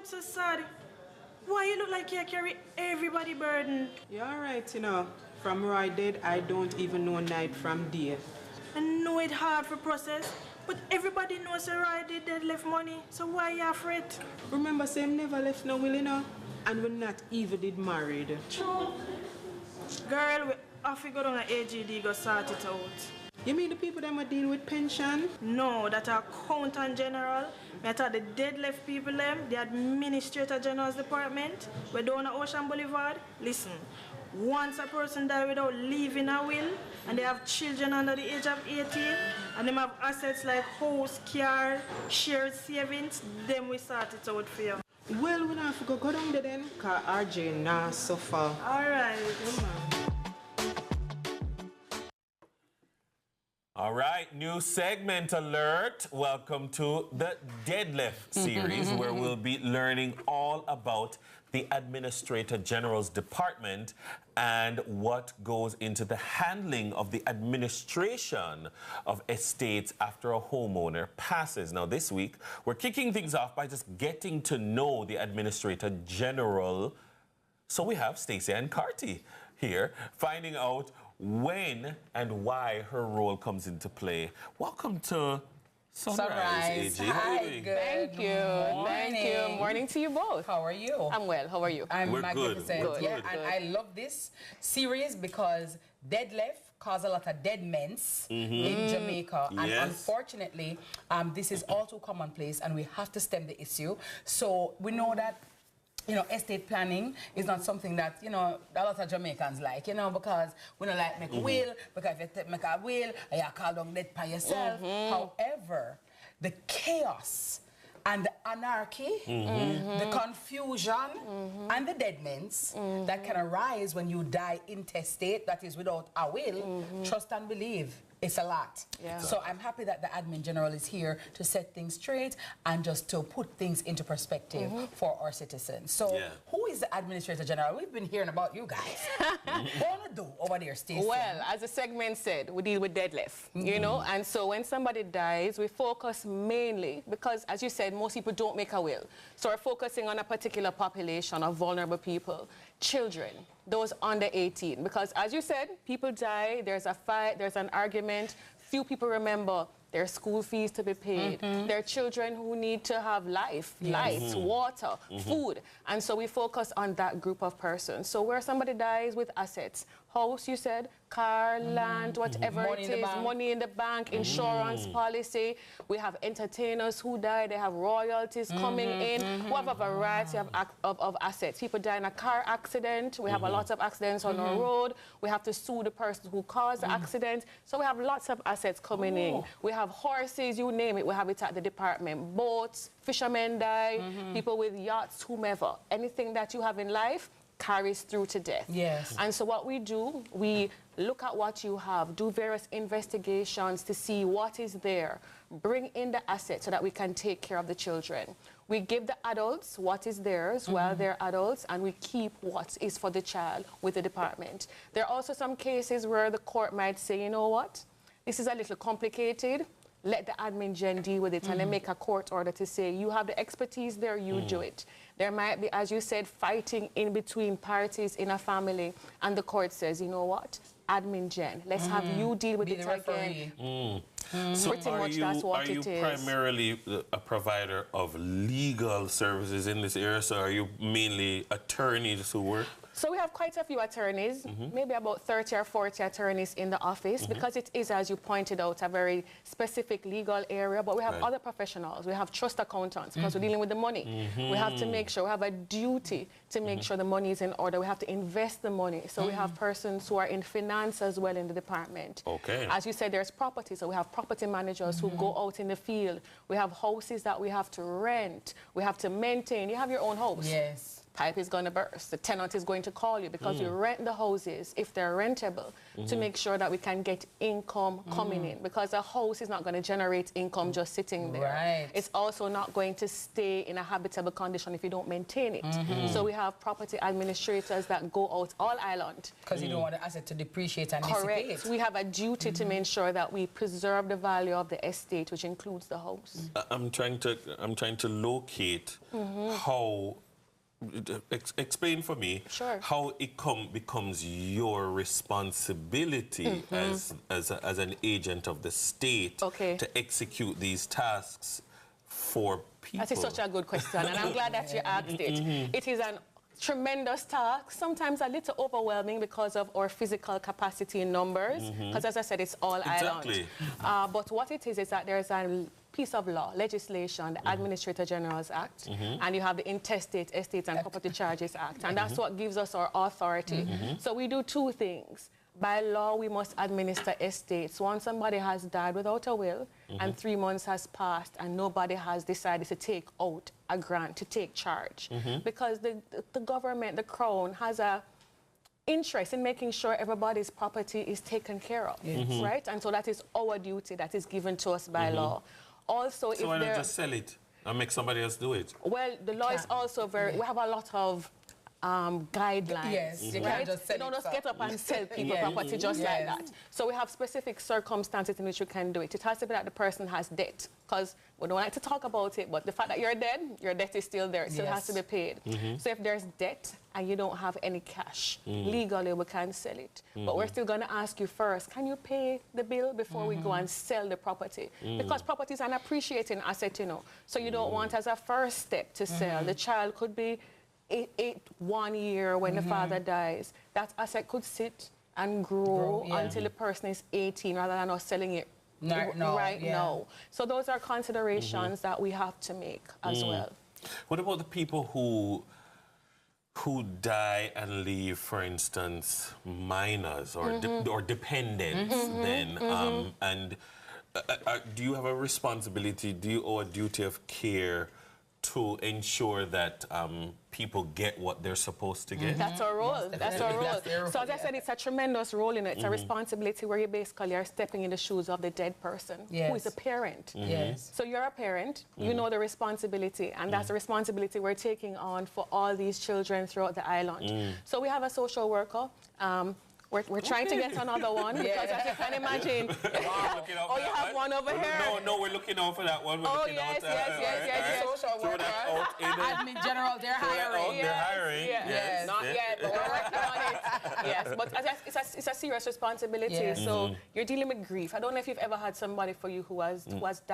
so sad. Why you look like you carry everybody burden? You're alright, you know. From Roy dead, I don't even know night from day. I know it's hard for process, but everybody knows Roy did dead left money, so why you afraid? Remember, Sam never left no will, you know? And we not even did married. True. Girl, we have to go down to AGD go sort it out. You mean the people that might deal with pension? No, that are accountant general. I thought the dead left people them, the administrator general's department, we down at Ocean Boulevard. Listen, once a person die without leaving a will, and they have children under the age of 18, and them have assets like house, car, shared savings, then we sort it out for you. Well, we don't have to go down there then, because RJ nah suffer. All right. All right, new segment alert. Welcome to the Dead Left series, where we'll be learning all about the Administrator General's department and what goes into the handling of the administration of estates after a homeowner passes. Now, this week, we're kicking things off by just getting to know the Administrator General. So we have Stacey Ann Carty here, finding out when and why her role comes into play. Welcome to Sunrise, AG. How are you doing? Thank you. Thank you. Morning to you both. How are you? I'm well. How are you? I'm Good. magnificent. We're Yeah, good. and I love this series because dead left cause a lot of dead men's in Jamaica. And Yes. unfortunately, this is all too commonplace and we have to stem the issue. So we know that estate planning is not something that, a lot of Jamaicans like, because we don't like make a will, because if you make a will, you call down dead by yourself. However, the chaos and the anarchy, the confusion, and the deadments that can arise when you die intestate, that is without a will, trust and believe. It's a lot. Yeah. So I'm happy that the Admin General is here to set things straight and just to put things into perspective for our citizens. So who is the Administrator General? We've been hearing about you guys. What do you do over there, Stacey? Well, as the segment said, we deal with dead left, and so when somebody dies, we focus mainly, because as you said, most people don't make a will. So we're focusing on a particular population of vulnerable people, children, those under 18. Because as you said, people die, there's a fight, there's an argument, few people remember their school fees to be paid, their children who need to have lights, water, food. And so we focus on that group of persons. So where somebody dies with assets, house, you said, car, land, whatever it is, money in the bank, insurance policy. We have entertainers who die, they have royalties coming in. We have a variety of assets. People die in a car accident. We have a lot of accidents on our road. We have to sue the person who caused the accident. So we have lots of assets coming in. We have horses, you name it, we have it at the department. Boats, fishermen die, people with yachts, whomever. Anything that you have in life carries through to death. Yes. And so what we do, we look at what you have, do various investigations to see what is there, bring in the assets so that we can take care of the children. We give the adults what is theirs while they're adults, and we keep what is for the child with the department. There are also some cases where the court might say, you know what, this is a little complicated, let the admin gen deal with it, and then make a court order to say, you have the expertise there, you do it. There might be, as you said, fighting in between parties in a family, and the court says, you know what, admin gen, let's have you deal with it again. So Pretty much that's what are you it is. primarily a provider of legal services in this area? So are you mainly attorneys who work? So we have quite a few attorneys, maybe about 30 or 40 attorneys in the office, because it is, as you pointed out, a very specific legal area. But we have other professionals. We have trust accountants, because we're dealing with the money. We have to make sure, we have a duty to make sure the money is in order. We have to invest the money. So we have persons who are in finance as well in the department. Okay. As you said, there's property. So we have property managers who go out in the field. We have houses that we have to rent. We have to maintain. You have your own house. Yes. pipe is going to burst. The tenant is going to call you because we rent the houses, if they're rentable, to make sure that we can get income coming in, because a house is not going to generate income just sitting there. Right. It's also not going to stay in a habitable condition if you don't maintain it. So we have property administrators that go out all island. Because you don't want the asset to depreciate and Correct. dissipate. We have a duty to make sure that we preserve the value of the estate, which includes the house. I'm trying to locate how. Explain for me how it becomes your responsibility as an agent of the state to execute these tasks for people. That is such a good question, and I'm glad that you asked it. It is an tremendous task, sometimes a little overwhelming because of our physical capacity in numbers, because as I said, it's all island. But what it is that there's a piece of law, legislation, the Administrator General's Act, and you have the Intestate, Estates and Property Charges Act, and that's what gives us our authority. So we do two things. By law, we must administer estates. Once somebody has died without a will and 3 months has passed and nobody has decided to take out a grant, to take charge. Because the government, the Crown, has a interest in making sure everybody's property is taken care of, right? And so that is our duty that is given to us by law. Also, so why not just sell it and make somebody else do it? Well, the law is also very... We have a lot of guidelines. Yes, you right? can't just sell you don't just get up and sell people property just like that. So we have specific circumstances in which you can do it. It has to be that the person has debt, because we don't like to talk about it, but the fact that you're dead, your debt is still there. It still has to be paid. So if there's debt and you don't have any cash, legally we can sell it. But we're still going to ask you first, can you pay the bill before we go and sell the property? Because property is an appreciating asset, you know. So you don't want as a first step to sell. The child could be 1 year when the father dies. That asset could sit and grow until the person is 18 rather than us selling it right now. So those are considerations that we have to make as well. What about the people who die and leave, for instance, minors or dependents then? And do you have a responsibility, do you owe a duty of care to ensure that people get what they're supposed to get? That's our role. That's our role. So as I said, it's a tremendous role in it. It's a responsibility where you basically are stepping in the shoes of the dead person, who is a parent. So you're a parent, you know the responsibility, and that's the responsibility we're taking on for all these children throughout the island. So we have a social worker. We're trying to get another one because as you can imagine, you have one over here. No, we're looking out for that one. Yes. Social worker, Admin General, they're hiring. They're hiring. Yes. Not yet, but we're working on it. Yes, but it's a serious responsibility. So you're dealing with grief. I don't know if you've ever had somebody for you who has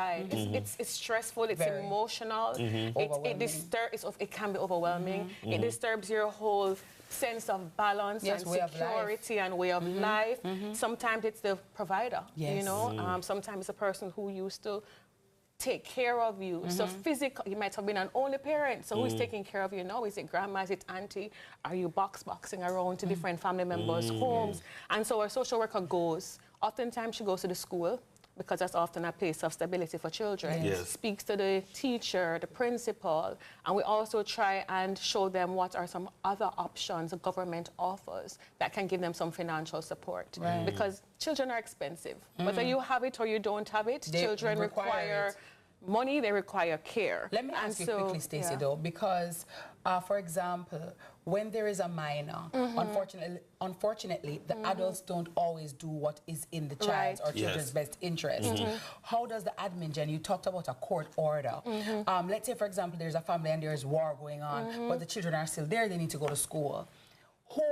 died. It's stressful. It's emotional. It can be overwhelming. It disturbs your whole sense of balance and security and way of life. Sometimes it's the provider, you know. Sometimes it's a person who used to take care of you. So physically, you might have been an only parent. So who's taking care of you now? Is it grandma? Is it auntie? Are you boxing around to different family members' homes? And so our social worker goes. Oftentimes she goes to the school, because that's often a place of stability for children, speaks to the teacher, the principal, and we also try and show them what are some other options the government offers that can give them some financial support. Because children are expensive. Whether you have it or you don't have it, children require money, they require care. Let me ask you quickly, Stacey, though, because, for example, when there is a minor, unfortunately, the adults don't always do what is in the child's or children's best interest. How does the admin, Jen, you talked about a court order. Let's say, for example, there's a family and there's war going on, but the children are still there, they need to go to school. Who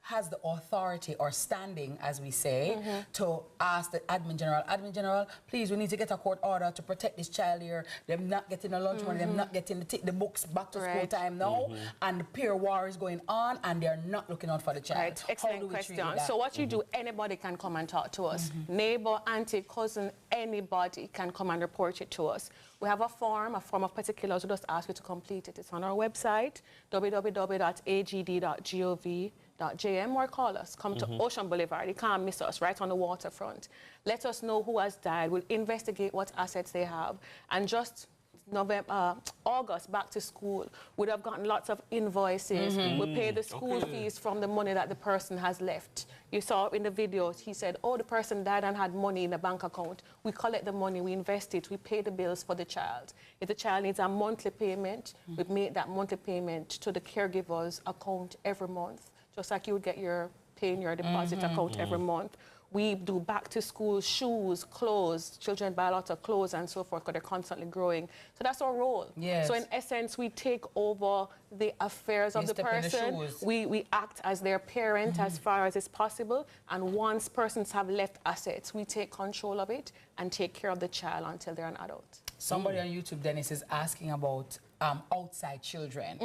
has the authority or standing, as we say, to ask the Admin General, please, we need to get a court order to protect this child here. Them not getting a lunch money, them not getting the books back to school time now, and the peer war is going on, and they're not looking out for the child. Excellent question. So what you do, anybody can come and talk to us. Neighbor, auntie, cousin, anybody can come and report it to us. We have a form of particulars. We just ask you to complete it. It's on our website, www.agd.gov.jm, or call us. Come to Ocean Boulevard. You can't miss us, right on the waterfront. Let us know who has died. We'll investigate what assets they have. And just August, back to school, would have gotten lots of invoices. We pay the school fees from the money that the person has left. You saw in the videos, he said, oh, the person died and had money in the bank account. We collect the money, we invest it, we pay the bills for the child. If the child needs a monthly payment, we make that monthly payment to the caregiver's account every month, just like you would get your pay in your deposit account every month. We do back to school, shoes, clothes. Children buy a lot of clothes and so forth because they're constantly growing. So that's our role. Yes. So in essence, we take over the affairs of the person. We act as their parent as far as is possible. And once persons have left assets, we take control of it and take care of the child until they're an adult. Somebody on YouTube, Dennis, is asking about outside children.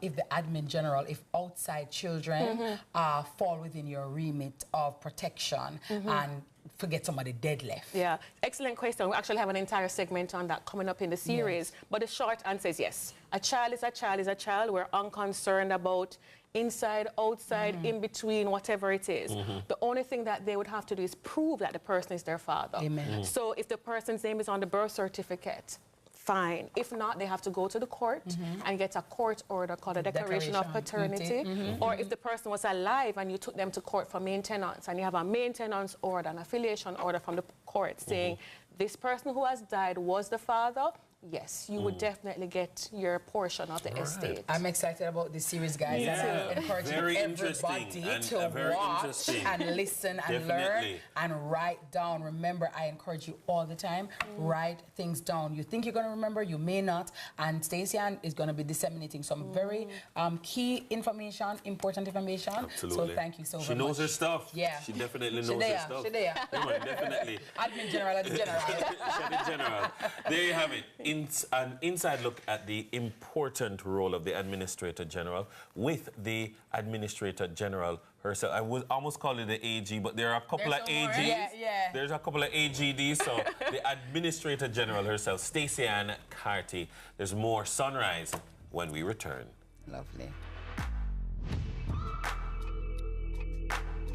If the admin general, if outside children fall within your remit of protection and forget somebody dead left. Yeah, excellent question. We actually have an entire segment on that coming up in the series. Yes. But the short answer is yes. A child is a child is a child. We're unconcerned about inside, outside, in between, whatever it is. The only thing that they would have to do is prove that the person is their father. Amen. So if the person's name is on the birth certificate, fine. If not, they have to go to the court and get a court order called a declaration of paternity. Or if the person was alive and you took them to court for maintenance and you have a maintenance order, an affiliation order from the court saying this person who has died was the father, yes, you would definitely get your portion of the estate. I'm excited about this series, guys. Yeah. And I'm encouraging everybody to watch and listen and learn and write down. Remember, I encourage you all the time, write things down. You think you're going to remember, you may not. And Stacey Ann is going to be disseminating some very key information, important information. Absolutely. So thank you so much. She knows her stuff. Yeah. She definitely knows her stuff. She's there. Definitely. Admin General at the General. There you have it. An inside look at the important role of the Administrator General with the Administrator General herself. I would almost call it the AG, but there are a couple of AGs. There's a couple of AGDs, so the Administrator General herself, Stacey Ann Carty. There's more Sunrise when we return. Lovely.